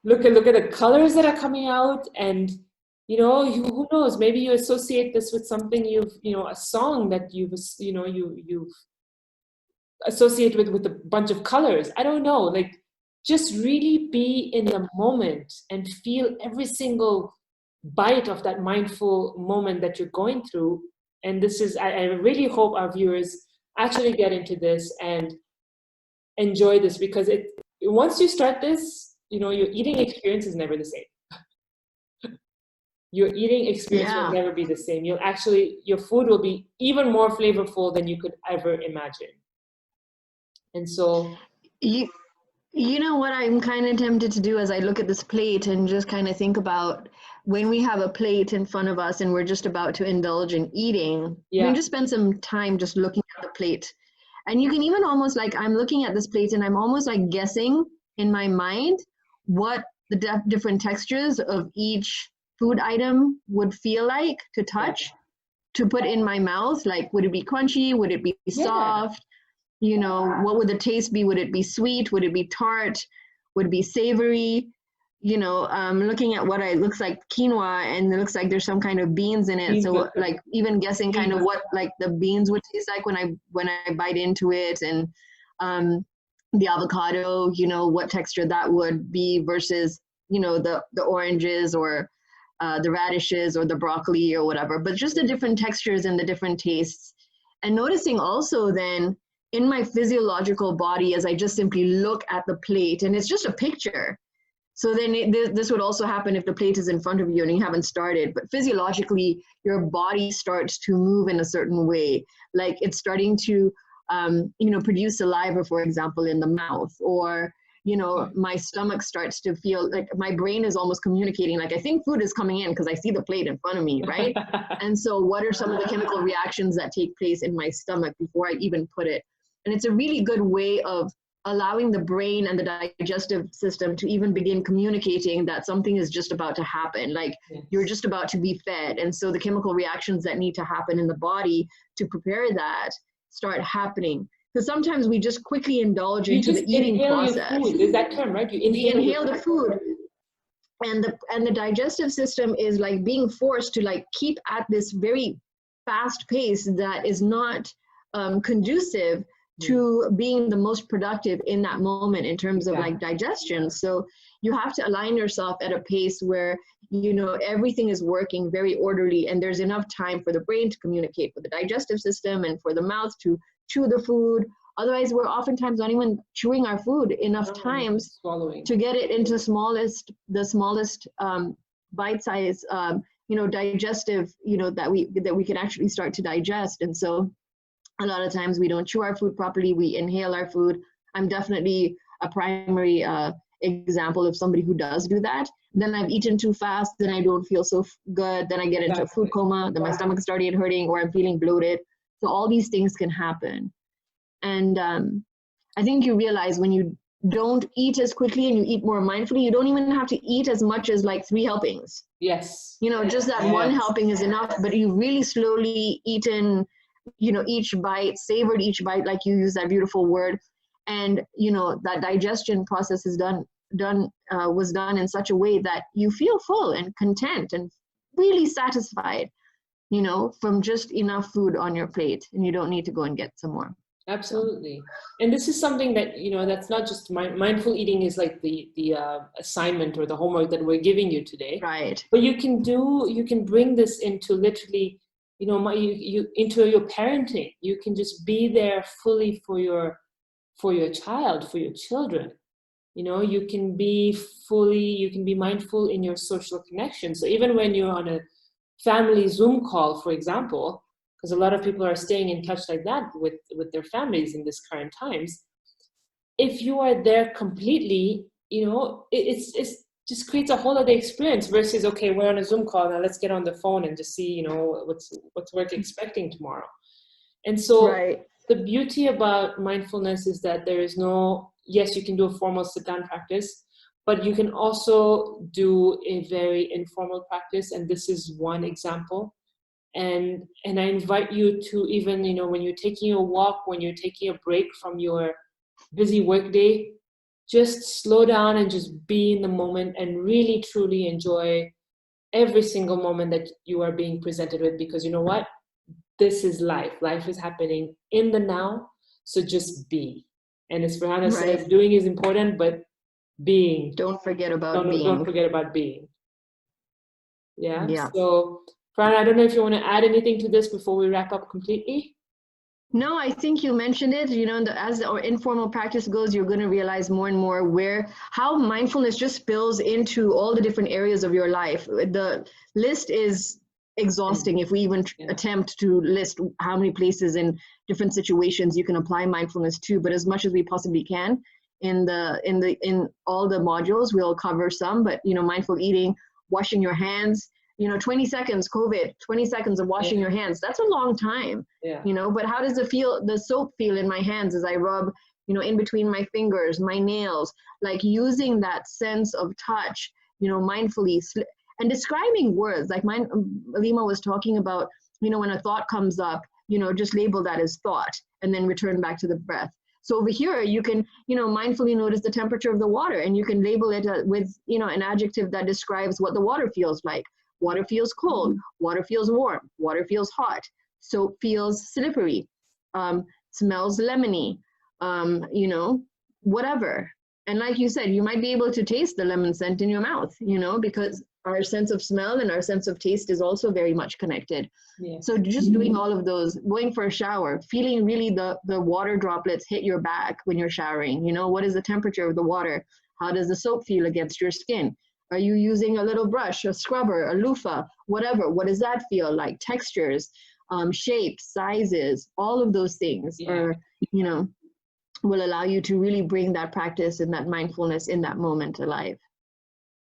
Look at the colors that are coming out, and you know, who knows? Maybe you associate this with something a song that you've associated with a bunch of colors. I don't know. Like, just really be in the moment and feel every single bite of that mindful moment that you're going through. And this is, I really hope our viewers actually get into this and enjoy this, because once you start this, you know, your eating experience is never the same. Your eating experience will never be the same. Your food will be even more flavorful than you could ever imagine. And so you know what I'm kind of tempted to do as I look at this plate and just kind of think about when we have a plate in front of us and we're just about to indulge in eating, you can just spend some time just looking at the plate. And you can even almost, like, I'm looking at this plate and I'm almost like guessing in my mind what the different textures of each food item would feel like to touch, to put in my mouth. Like, would it be crunchy? Would it be soft? You know, what would the taste be? Would it be sweet? Would it be tart? Would it be savory? You know, looking at what it looks like quinoa, and it looks like there's some kind of beans in it. So like even guessing kind of what like the beans would taste like when I bite into it, and the avocado, you know, what texture that would be versus, you know, the oranges or the radishes or the broccoli or whatever. But just the different textures and the different tastes. And noticing also then in my physiological body as I just simply look at the plate, and it's just a picture. So then this would also happen if the plate is in front of you and you haven't started, but physiologically your body starts to move in a certain way. Like it's starting to, you know, produce saliva, for example, in the mouth, or, you know, my stomach starts to feel like my brain is almost communicating, like I think food is coming in because I see the plate in front of me, right? And so what are some of the chemical reactions that take place in my stomach before I even put it? And it's a really good way of allowing the brain and the digestive system to even begin communicating that something is just about to happen, like you're just about to be fed. And so the chemical reactions that need to happen in the body to prepare that start happening. Because sometimes we just quickly indulge into the eating process. Is that term, right? You inhale the food. And the digestive system is like being forced to like keep at this very fast pace that is not conducive to being the most productive in that moment in terms of like digestion. So you have to align yourself at a pace where everything is working very orderly, and there's enough time for the brain to communicate with the digestive system and for the mouth to chew the food. Otherwise, we're oftentimes not even chewing our food enough times swallowing to get it into the smallest bite size, digestive, that we can actually start to digest. And so a lot of times we don't chew our food properly, we inhale our food. I'm definitely a primary example of somebody who does do that. Then I've eaten too fast, then I don't feel so good, then I get into a food coma, then my stomach started hurting, or I'm feeling bloated. So all these things can happen. And I think you realize when you don't eat as quickly and you eat more mindfully, you don't even have to eat as much as like 3 helpings. Yes. Just that one helping is enough, but you really slowly eaten, each bite, savored each bite, like you use that beautiful word. And, that digestion process is was done in such a way that you feel full and content and really satisfied, from just enough food on your plate, and you don't need to go and get some more. Absolutely. And this is something that, that's not just mindful eating is like the assignment or the homework that we're giving you today. Right. But you can bring this into literally, into your parenting. You can just be there fully for your child, for your children. You can be mindful in your social connection. So even when you're on a family Zoom call, for example, because a lot of people are staying in touch like that with their families in this current times. If you are there completely, it's just creates a whole other experience versus, okay, we're on a Zoom call, now let's get on the phone and just see, what's work expecting tomorrow. And so the beauty about mindfulness is that there is yes, you can do a formal sit-down practice, but you can also do a very informal practice. And this is one example. And I invite you to even, when you're taking a walk, when you're taking a break from your busy workday, just slow down and just be in the moment and really truly enjoy every single moment that you are being presented with, because you know what? This is life. Life is happening in the now. So just be. And as Farahana says, doing is important, but being. Don't forget about being. Don't forget about being. Yeah. So Farahana, I don't know if you want to add anything to this before we wrap up completely. No, I think you mentioned it. As our informal practice goes, you're going to realize more and more how mindfulness just spills into all the different areas of your life. The list is exhausting if we even attempt to list how many places in different situations you can apply mindfulness to. But as much as we possibly can in all the modules, we'll cover some. But mindful eating, washing your hands. 20 seconds, COVID, 20 seconds of washing your hands. That's a long time, but how does the soap feel in my hands as I rub, in between my fingers, my nails, like using that sense of touch, mindfully and describing words like Aleema was talking about, when a thought comes up, just label that as thought and then return back to the breath. So over here, you can, mindfully notice the temperature of the water, and you can label it with, an adjective that describes what the water feels like. Water feels cold, water feels warm, water feels hot, soap feels slippery, smells lemony, whatever. And like you said, you might be able to taste the lemon scent in your mouth, because our sense of smell and our sense of taste is also very much connected. Yeah. So just doing all of those, going for a shower, feeling really the water droplets hit your back when you're showering. What is the temperature of the water? How does the soap feel against your skin? Are you using a little brush, a scrubber, a loofah, whatever? What does that feel like? Textures, shapes, sizes, all of those things are, will allow you to really bring that practice and that mindfulness in that moment alive.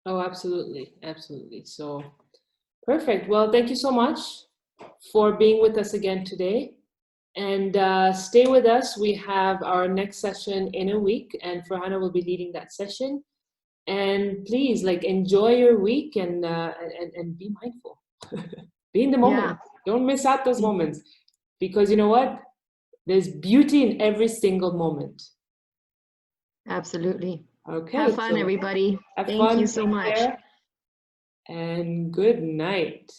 Oh, absolutely. Absolutely. So perfect. Well, thank you so much for being with us again today. And stay with us. We have our next session in a week, and Farahana will be leading that session. And please, enjoy your week and be mindful. Be in the moment. Yeah. Don't miss out those moments, because you know what? There's beauty in every single moment. Absolutely. Okay. Have fun, everybody. Thank you so much. And good night.